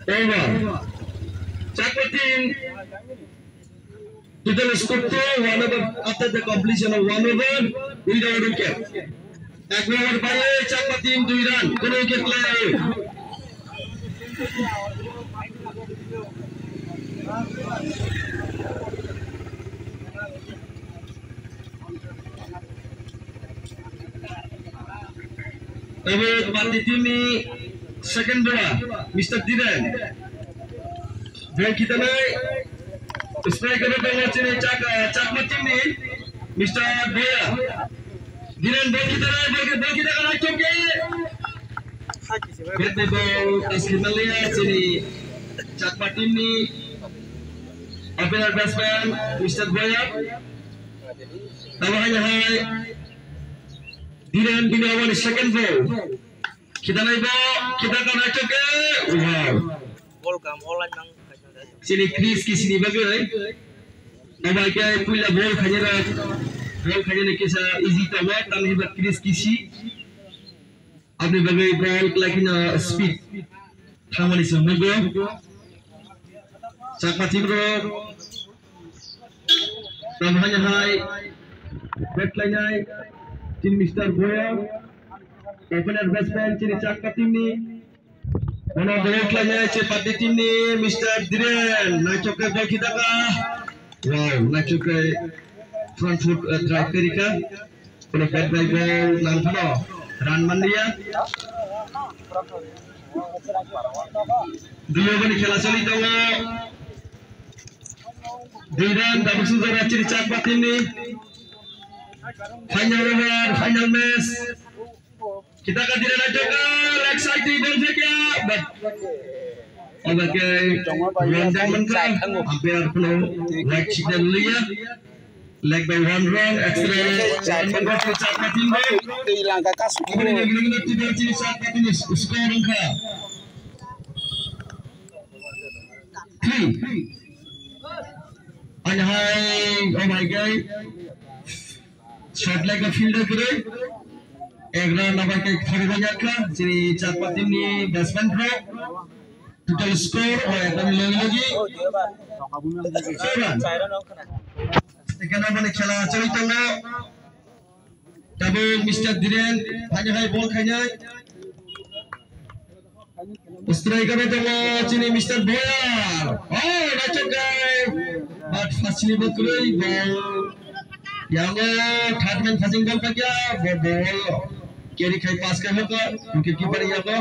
Over. Chakwatin. Total score 1 over after the completion of 1 over without wicket. Ek over by Chakwatin 2 run. Kono wicket lay. Over Panditini second bowler Mr. Diren. Ball kita naik. Strike kena tengok sini Chakwatin ni Mr. Boya. Diren ball kita naik, ball kita akan acung ke. Get the ball Australia sini Chakwatin ni opener batsman Mr. Boya. Tawahannya hai Diren bina awal second ball. Kita naik ball, kita akan acung ke. Wow. Ball kam online nang sini Chris ki sini bagai abai kai puila ball khajera kisa easy tawa tam hibat Chris kisi apne bagai ball lakina speed thamani semoga Chakwatin ro tamhanya hai backline hai tim Mr. Boya opener batsman sini Chakwatin ni Mana backline ce Panditini ni Mr. Diren nak cokai ball kita kah? Wow, nak cokai front foot drive kerika. Kalau bad by ball nangkano run mandia. Dua bani khela chali tawa. Diren dapat sudara ciri Chakwatin ni. Final over, final match. Kita akan Diren nak cokai leg side di ball saja. Sebagai rundown kan hampir penuh leg signal lihat leg by one run extra Chakwatin hilang kakas ini tidak ciri Chakwatin skor angka 3 and high oh my god shot like a fielder kere ek run apa ke khari banyak kan ciri Chakwatin ni batsman pro total score oh ekdom lagi এখানে খেলা চলিত না তবে mister দিরেন ভাগে ভাই বল খাইনাই স্ট্রাইকারে তো চিনি mister বয়ার ও নাচক গায় বাট ফাসলি বকরই বল ইয়াঙ্গে থার্ডম্যান ফাজিং বল পাকিয়া বল কেরি খাই পাস কা হতো উইকেট কিপার ইয়াको